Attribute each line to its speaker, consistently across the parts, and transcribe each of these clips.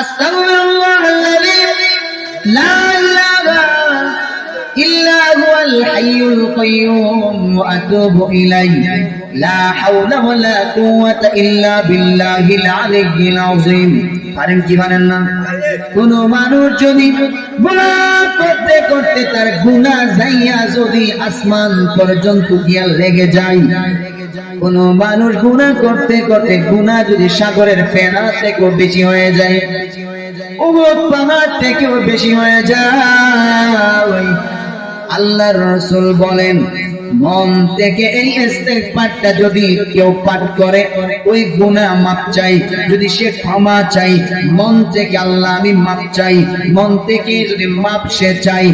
Speaker 1: আস্তাগফিরুল্লাহাল্লাযী লা ইলাহা ইল্লা হুয়াল হাইয়ুল কাইয়্যুম ওয়া আতুবু ইলাইহি লা হাওলা ওয়ালা কুওয়াতা ইল্লা বিল্লাহিল আলিয়্যিল আযীম। পারেন কি পারেন না? কোন মানুষ যদি গুনাহ করতে করতে তার গুনাহ যাইয়া যদি আসমান পর্যন্ত গিয়া লেগে যায়, কোন মানুষ গুনাহ করতে করতে গুনাহ যদি সাগরের ফেনা থেকেও বেশি হয়ে যায়, উহুদ পাহাড় থেকেও বেশি হয়ে যায়, আল্লাহর রাসূল বলেন মন থেকে এই ইস্তেগফারটা যদি কেউ পাঠ করে, ওই গুনাহ মাপ চাই, যদি সে ক্ষমা চাই মন থেকে, আল্লাহ আমি মাপ চাই, মন থেকে যদি মাপ সে চাই,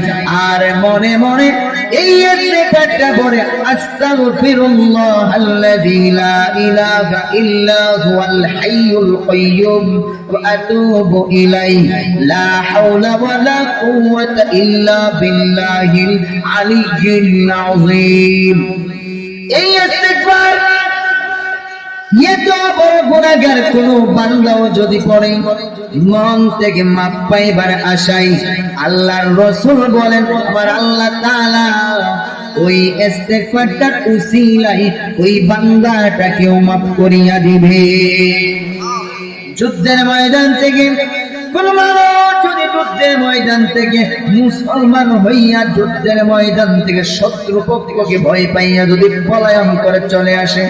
Speaker 1: আর মনে মনে এই ইস্তেগফারটা পড়ে আস্তাগফিরুল্লাহাল্লাযী লা ইলাহা ইল্লা হুয়াল হাইয়ুল কাইয়্যুম ওয়া আতুবু ইলাইহি লা হাওলা ওয়ালা কুওয়াতা ইল্লা বিল্লাহিল আলিয়্যিল আযীম। এই ইস্তেগফার এত বড় গুনাহগার কোন বান্দাও যদি পড়ে মন থেকে মাপ পাইবার আশায়, আল্লাহর রাসূল বলেন আমার আল্লাহ তাআলা ওই ইস্তেগফারটার উসিলায় ওই বান্দাটাকেও মাফ করিয়া দিবে। যুদ্ধের ময়দান থেকে কোন মানুষ যদি যুদ্ধের ময়দান থেকে মুসলমান হইয়া যুদ্ধের ময়দান থেকে শত্রু পক্ষকে ভয় পাইয়া যদি পলায়ন করে চলে আসে,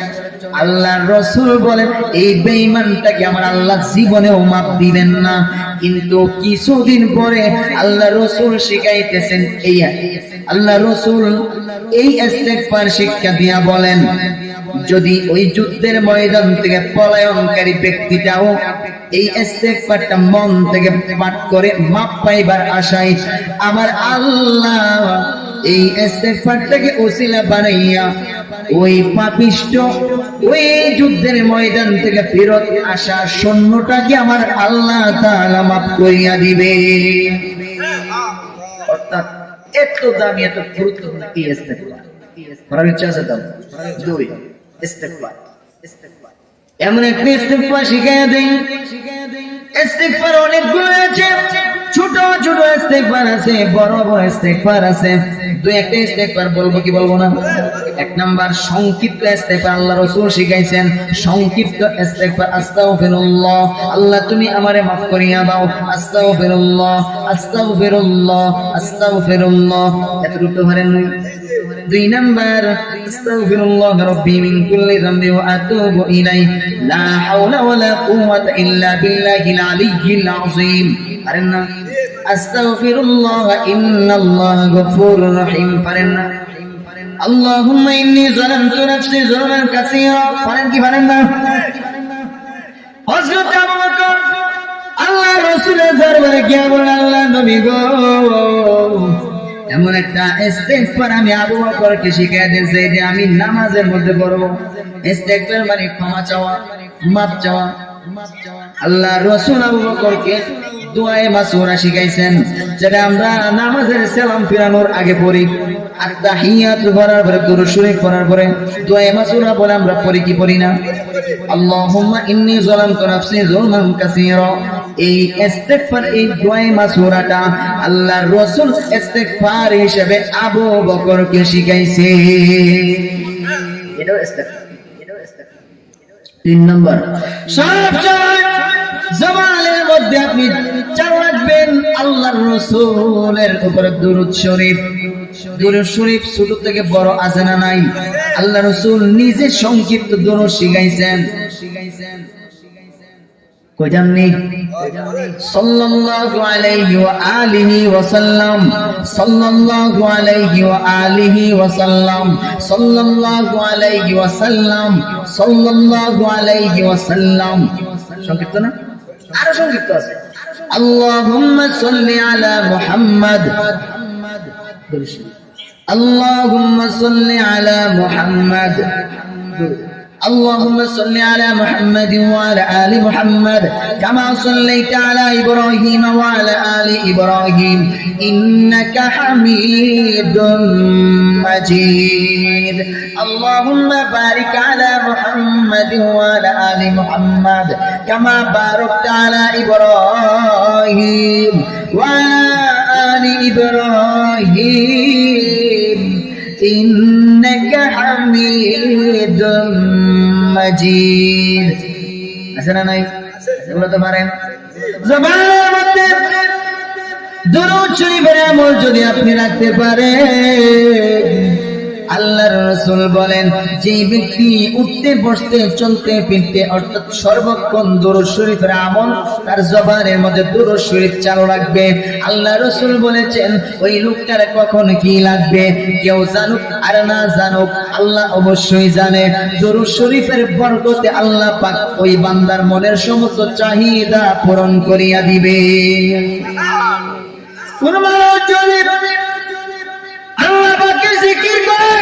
Speaker 1: আল্লাহর রাসূল বলেন এই বেঈমানটাকে আমার আল্লাহ জীবনেও মাফ দিবেন না। কিন্তু কিছুদিন পরে আল্লাহর রাসূল শিখাইতেছেন, আল্লাহর রাসূল এই ইস্তেগফার শিক্ষা দিয়া বলেন যদি ওই যুদ্ধের ময়দান থেকে পলায়নকারী ব্যক্তিটাও এই ইস্তেগফারটা মন থেকে পাঠ করে মাপ পাইবার আশায়, আমার আল্লাহ এই ইস্তেগফারটাকে ওসিলা বানাইয়া ওই পাপিষ্ট ওই যুদ্ধের ময়দান থেকে ফেরত আসা সৈন্যটাকে আমার আল্লাহ তাআলা মাফ করিয়া দিবে। অর্থাৎ এত দামি এত গুরুত্বপূর্ণ এই ইস্তেগফার। পড়ার ইচ্ছা আছে তো? দুই ইস্তেগফার, এমন একটা ইস্তেগফার শিখাইয়া দেই। ইস্তেগফার অনেকগুলো আছে, ছোট ছোট ইস্তেগফার আছে, বড় বড় ইস্তেগফার আছে। দুই একটা ইস্তেগফার বলবো কি বলবো না? এক নাম্বার সংক্ষিপ্ত ইস্তেগফার আল্লাহ রাসূল শিখাইছেন, সংক্ষিপ্ত ইস্তেগফার আস্তাগফিরুল্লাহ, আল্লাহ তুমি আমারে মাফ করিয়া দাও, আস্তাগফিরুল্লাহ আস্তাগফিরুল্লাহ আস্তাগফিরুল্লাহ। এতটুকু পারেন না? দুই নাম্বার আস্তাগফিরুল্লাহ রাব্বি মিন কুল্লি যামবি ওয়া আতুবু ইলাইহি লা হাওলা ওয়ালা কুওয়াতা ইল্লা বিল্লাহিল আলিয়্যিল আযীম। পারেন না? আস্তাগফিরুল্লাহ ইন্নাল্লাহ গফুরুর রহিম। পারেন না? আল্লাহুম্মা ইন্নী যালামতু নাফসি যুলমান কাসীরা। পারেন কি পারেন না? হযরত আবু বকর আল্লাহর রাসূলের দরবারে গিয়ে বললেন, আল্লাহ নবী গো, এমন একটা ইস্তেগফার আমি আবু বকরকে শিখিয়ে দিয়েছি যে আমি নামাজের মধ্যে পড়ব। ইস্তেগফার মানে ক্ষমা চাওয়া, মাফ চাওয়া। আল্লাহর রাসূল আবু বকরকে দুআয়ে মাসুরা শিখাইছেন, যেটা আমরা নামাজের সালাম ফিরানোর আগে পড়ি। আত-তাহিয়াত পড়ার পরে, দুরূদ শরীফ পড়ার পরে দুআয়ে মাসুরা বলে আমরা পড়ি কি পড়ি না? আল্লাহুম্মা ইন্নী যালামতু নাফসি যুলমান কাসীরা। এই ইস্তেগফার, এই দুআয়ে মাসুরাটা আল্লাহর রাসূল ইস্তেগফার হিসেবে আবু বকরকে শিখাইছে। এটাও ইস্তেগফার। তিন নম্বর, সব জবানের মধ্যে আপনি চালাবেন আল্লাহর রাসূলের উপরে দুরূদ শরীফ। দুরূদ শরীফ ছোট থেকে বড় আছে না নাই? আল্লাহর রাসূল নিজে সংক্ষিপ্ত দুরূদ শিখাইছেন। কয়টা নেই? সাল্লাল্লাহু আলাইহি ওয়া আলিহি ওয়া সাল্লাম, সাল্লাল্লাহু আলাইহি ওয়া আলিহি ওয়া সাল্লাম, সাল্লাল্লাহু আলাইহি ওয়া সাল্লাম, সাল্লাল্লাহু আলাইহি ওয়া সাল্লাম। সংক্ষিপ্ত না? আরো সংক্ষিপ্ত আছে। আল্লাহুম্মা সাল্লি আলা মুহাম্মাদ, আল্লাহুম্মা সাল্লি আলা মুহাম্মাদ, اللهم صل على محمد وعلى آل محمد كما صليت على إبراهيم وعلى آل إبراهيم إنك حميد مجيد اللهم بارك على محمد وعلى آل محمد كما باركت على إبراهيم ইব্রাহিম ওয়া আলি ইব্রাহিম ইন্নাকা হামিদুম মাজিদ। আছে না নাই? এগুলো তো পারেন। জবানের মধ্যে দুরূদ শরীফের আমল যদি আপনি রাখতে পারেন, আল্লাহর রাসূল বলেন যে ব্যক্তি উঠতে বসতে চলতে ফিরতে অর্থাৎ সর্বক্ষণ দুরূদ শরীফের আমল তার জবানের মধ্যে দুরূদ শরীফ চালু রাখবে, আল্লাহর রাসূল বলেছেন ওই লোকটার কখন কি লাগবে কেউ জানুক আর না জানুক আল্লাহ অবশ্যই জানে। দুরূদ শরীফের বরকতে আল্লাহ পাক ওই বান্দার মনের সমস্ত চাহিদা পূরণ করিয়া দিবে। কোন মানুষ যদি আল্লাহ পাকের জিকির করে,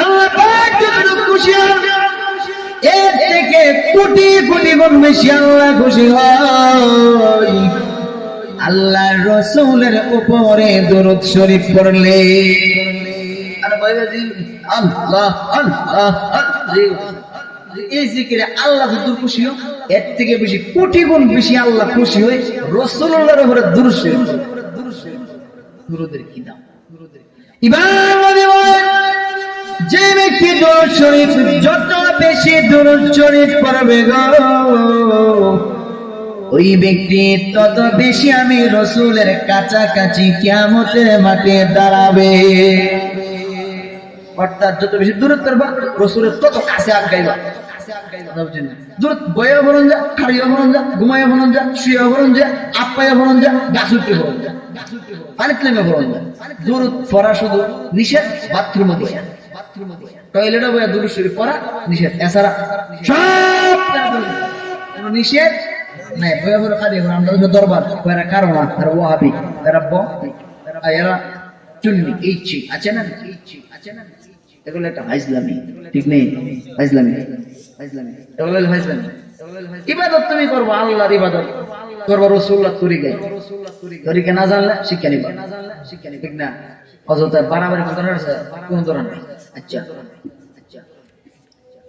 Speaker 1: আল্লাহ পাক যত খুশি হন এর থেকে কোটি কোটি গুণ বেশি আল্লাহ খুশি হয় আল্লাহর রাসূলের উপরে দরুদ শরীফ পড়লে। আর বলবেন আল্লাহ আল্লাহ এই জিকিরে আল্লাহ যত খুশি হয় এর থেকে বেশি কোটি গুণ বেশি আল্লাহ খুশি হয় রাসূলুল্লাহর উপরে দরুদ শরীফ। দুরূদের কি দাম? যে ব্যক্তি দুরূদ শরীফ যত বেশি দুরূদ শরীফ পড়বে গো ওই ব্যক্তি তত বেশি আমি রাসূলের কাছাকাছি কিয়ামতের মাঠে দাঁড়াবে। অর্থাৎ যত বেশি দূরত্ব করবা রাসূলের তত কাছে আগাইবা। দূরত বয়ে বরণ যা, খাড়িয়ে বরণ যা, ঘুমাইয়া বরণ যা, শুয়ে বরণ যা, আপ্পাইয়া বরণ যা, গাছুতে বরণ যা, পানিতে নেমে বরণ যা। দূরত পড়া শুধু নিষেধ, বাথরুমে বইয়া, টয়লেটে বইয়া দুরূদ শরীফ পড়া নিষেধ, এছাড়া সব কোন নিষেধ নাই। বইয়া বড় খাড়িয়ে বরণ আমরা দরবার এরা কারণ আর ওয়াহাবি এরা এরা চুন্নি ইচ্ছি আছে না, আছে না, এগুলো একটা ফাইজলামি, ঠিক নেই? ফাইজলামি এগুলো ফাইজলামি। ইবাদত তুমি করবো আল্লাহর ইবাদত করবো রাসূলুল্লাহ তরিকা না জানলে শিক্ষা নিবা, ঠিক না? অযথা বাড়াবাড়ি কোন ধরনের নেই। আচ্ছা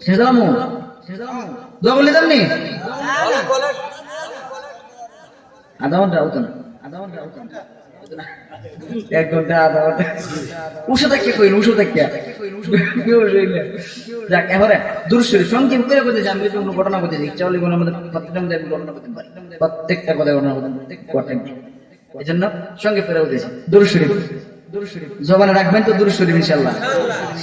Speaker 1: সেজামু দগলি দামনি আধা ঘন্টা হতো না, এক ঘন্টা আধা ঘন্টা উষো থেকে কইল, উষো থেকে যাক এবারে দুরূদ শরীফ সংক্ষেপ করে বলতে আমি কোনো ঘটনা বলতে ইচ্ছা হলে কোনো আমাদের প্রত্যেকটা মধ্যে ঘটনা করতে পারি, প্রত্যেকটা কথা ঘটনা করতে এই জন্য সংক্ষেপ করে বলতেছি। দুরূদ শরীফ জবানে রাখবেন তো দুরূদ শরীফ ইনশাআল্লাহ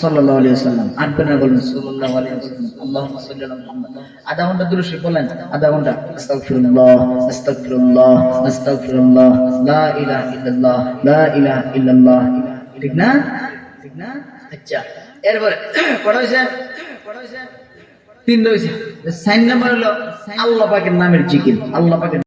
Speaker 1: সাল্লাল্লাহু আলাইহি ওয়াসাল্লাম আনবেন না, বলুন সাল্লাল্লাহু আলাইহি ওয়াসাল্লাম আল্লাহুম্মা সাল্লি আলা মুহাম্মদ। আধা ঘন্টা দুরূদ শরীফ বলেন, আধা ঘন্টা আস্তাগফিরুল্লাহ আস্তাগফিরুল্লাহ আস্তাগফিরুল্লাহ লা ইলাহা ইল্লাল্লাহ লা ইলাহা ইল্লাল্লাহ, ঠিক না? ঠিক না? আচ্ছা এরপরে কটা হইছে? 3 হইছে। 4 নাম্বার হলো আল্লাহ পাকের নামের জিকির। আল্লাহ পাকের